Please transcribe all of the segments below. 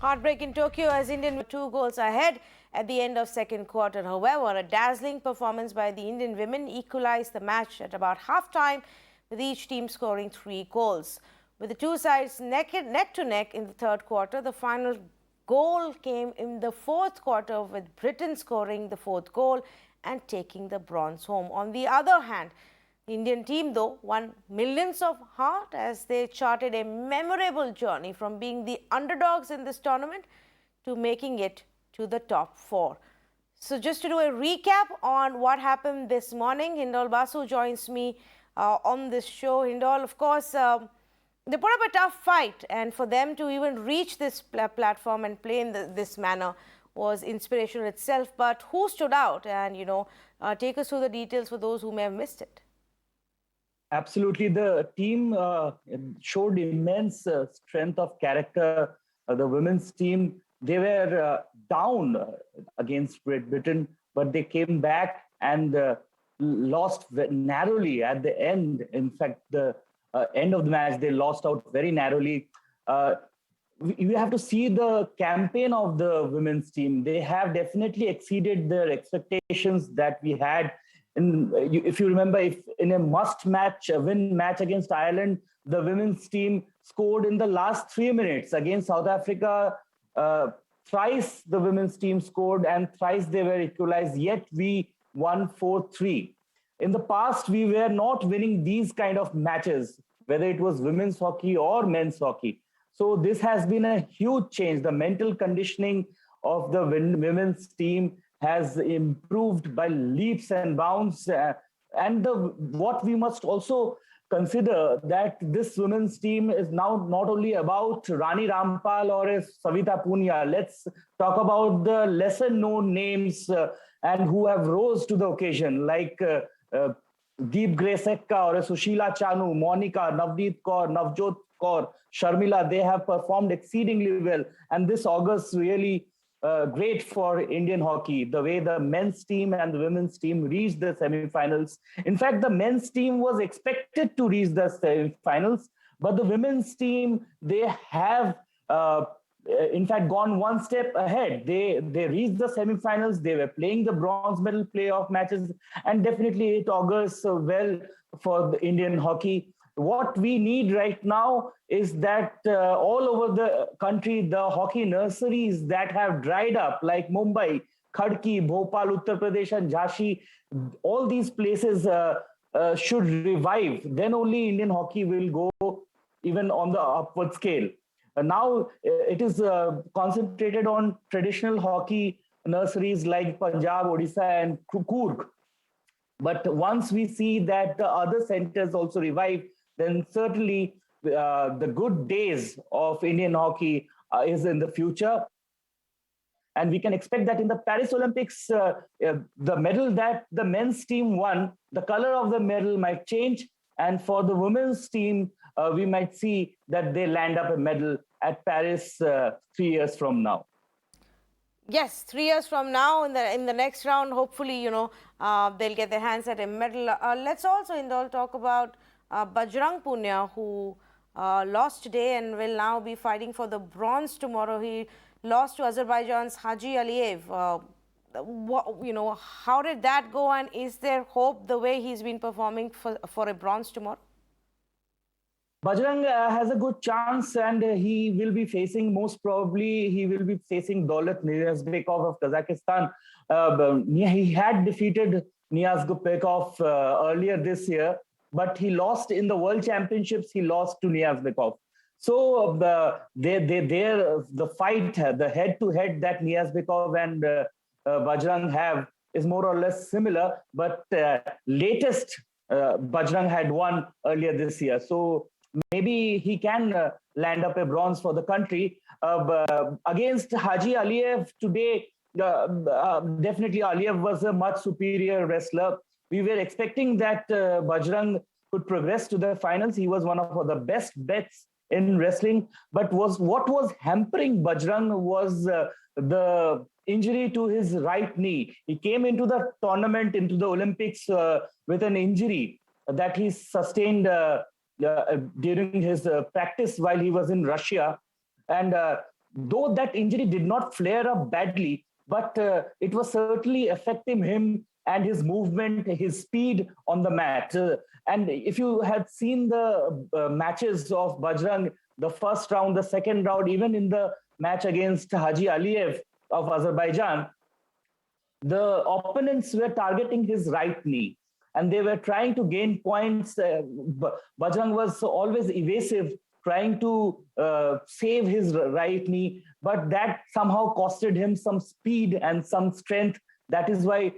Heartbreak in Tokyo as Indian were 2 goals ahead at the end of second quarter. However, a dazzling performance by the Indian women equalized the match at about half-time, with each team scoring 3 goals. With the two sides neck to neck in the third quarter, the final goal came in the fourth quarter, with Britain scoring the fourth goal and taking the bronze home. On the other hand, the Indian team, though, won millions of heart as they charted a memorable journey from being the underdogs in this tournament to making it to the top four. So just to do a recap on what happened this morning, Hindol Basu joins me on this show. Hindol, of course, they put up a tough fight, and for them to even reach this platform and play in this manner was inspirational itself. But who stood out? And, take us through the details for those who may have missed it. Absolutely. The team showed immense strength of character. The women's team, they were down against Great Britain, but they came back and lost narrowly at the end. In fact, the end of the match, they lost out very narrowly. You have to see the campaign of the women's team. They have definitely exceeded their expectations that we had. If you remember, if in a must-win match against Ireland, the women's team scored in the last 3 minutes. Against South Africa, thrice the women's team scored and thrice they were equalized, yet we won 4-3. In the past, we were not winning these kind of matches, whether it was women's hockey or men's hockey. So this has been a huge change. The mental conditioning of the women's team has improved by leaps and bounds. And what we must also consider that this women's team is now not only about Rani Rampal or Savita Punia. Let's talk about the lesser known names and who have rose to the occasion, like Deep Grace Ekka or Sushila Chanu, Monica, Navneet Kaur, Navjot Kaur, Sharmila. They have performed exceedingly well. And this augurs really great for Indian hockey, the way the men's team and the women's team reached the semifinals. In fact, the men's team was expected to reach the semifinals, but the women's team, they have, in fact, gone one step ahead. They reached the semifinals. They were playing the bronze medal playoff matches, and definitely it augurs well for the Indian hockey. What we need right now is that all over the country, the hockey nurseries that have dried up, like Mumbai, Khadki, Bhopal, Uttar Pradesh, and Jhansi, all these places should revive. Then only Indian hockey will go even on the upward scale. Now it is concentrated on traditional hockey nurseries like Punjab, Odisha, and Coorg. But once we see that the other centers also revive, then certainly the good days of Indian hockey is in the future. And we can expect that in the Paris Olympics, the medal that the men's team won, the color of the medal might change. And for the women's team, we might see that they land up a medal at Paris 3 years from now. Yes, 3 years from now, in the next round, hopefully, they'll get their hands at a medal. Let's also, Hindol, talk about Bajrang Punia, who lost today and will now be fighting for the bronze tomorrow. He lost to Azerbaijan's Haji Aliyev. How did that go, and is there hope the way he's been performing for a bronze tomorrow? Bajrang has a good chance, and he will be facing, most probably, he will be facing Daulat Niyazbekov of Kazakhstan. He had defeated Niyazbekov earlier this year, but he lost in the World Championships. He lost to Niyazbekov. So the fight, the head-to-head that Niyazbekov and Bajrang have is more or less similar, but latest Bajrang had won earlier this year. So maybe he can land up a bronze for the country. Against Haji Aliyev today, definitely Aliyev was a much superior wrestler. We were expecting that Bajrang could progress to the finals. He was one of the best bets in wrestling. But what was hampering Bajrang was the injury to his right knee. He came into the tournament, into the Olympics with an injury that he sustained during his practice while he was in Russia. And though that injury did not flare up badly, but it was certainly affecting him and his movement, his speed on the mat. And if you had seen the matches of Bajrang, the first round, the second round, even in the match against Haji Aliyev of Azerbaijan, the opponents were targeting his right knee and they were trying to gain points. Bajrang was always evasive, trying to save his right knee, but that somehow costed him some speed and some strength. That is why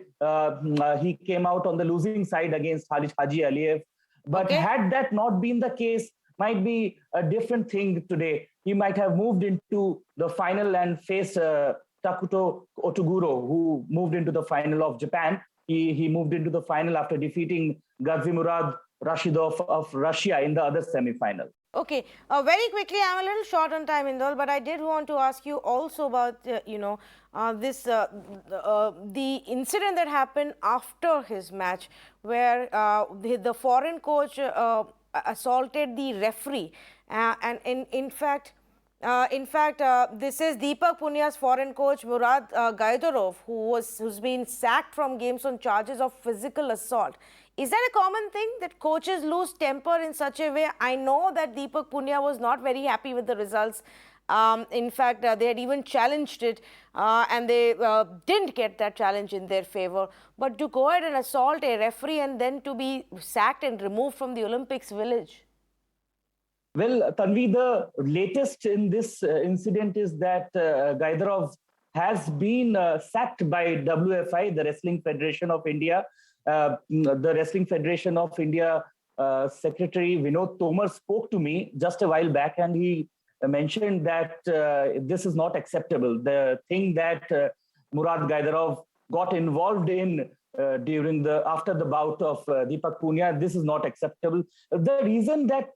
he came out on the losing side against Haji Aliyev. But had that not been the case, might be a different thing today. He might have moved into the final and faced Takuto Otoguro, who moved into the final of Japan. He moved into the final after defeating Gazimurad Rashidov of Russia in the other semi-final. Okay, very quickly, I'm a little short on time, Indol, but I did want to ask you also about, the incident that happened after his match, where the foreign coach assaulted the referee, and in fact, this is Deepak Punya's foreign coach Murad Gaidarov, who's been sacked from games on charges of physical assault. Is that a common thing that coaches lose temper in such a way? I know that Deepak Punya was not very happy with the results. In fact, they had even challenged it and they didn't get that challenge in their favor. But to go ahead and assault a referee and then to be sacked and removed from the Olympics village? Well, Tanvi, the latest in this incident is that Gaidarov has been sacked by WFI, the Wrestling Federation of India. The Wrestling Federation of India Secretary Vinod Tomar spoke to me just a while back, and he mentioned that this is not acceptable. The thing that Murad Gaidarov got involved in after the bout of Deepak Punya, this is not acceptable. The reason that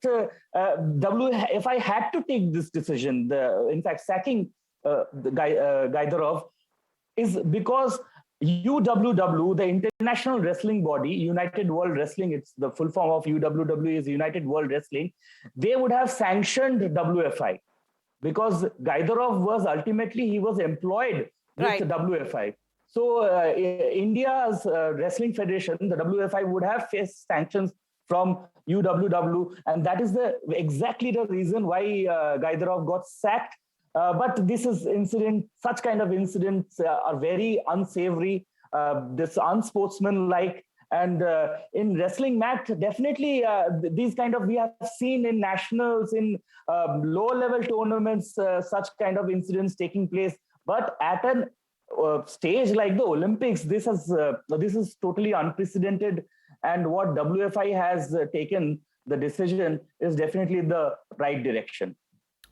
WFI had to take this decision, in fact, sacking Gaidarov, is because UWW, the international wrestling body, United World Wrestling, it's the full form of UWW is United World Wrestling, they would have sanctioned WFI because Gaidarov was ultimately, he was employed with WFI. So India's wrestling federation, the WFI, would have faced sanctions from UWW, and that is exactly the reason why Gaidarov got sacked. But this is such kind of incidents are very unsavory, this unsportsmanlike, and in wrestling match, definitely these kind of, we have seen in nationals, in lower level tournaments, such kind of incidents taking place. But at an stage like the Olympics, this is totally unprecedented. And what WFI has taken, the decision, is definitely the right direction.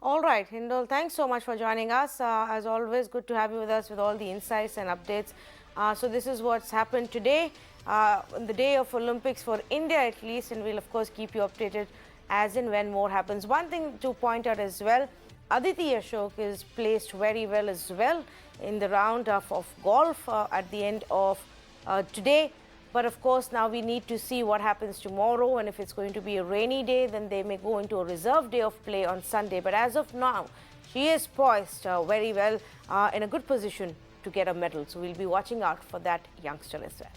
All right, Hindol, thanks so much for joining us. As always, good to have you with us with all the insights and updates. So this is what's happened today, on the day of Olympics for India at least, and we'll of course keep you updated as and when more happens. One thing to point out as well, Aditi Ashok is placed very well as well in the round of golf at the end of today. But of course, now we need to see what happens tomorrow, and if it's going to be a rainy day, then they may go into a reserve day of play on Sunday. But as of now, she is poised very well in a good position to get a medal. So we'll be watching out for that youngster as well.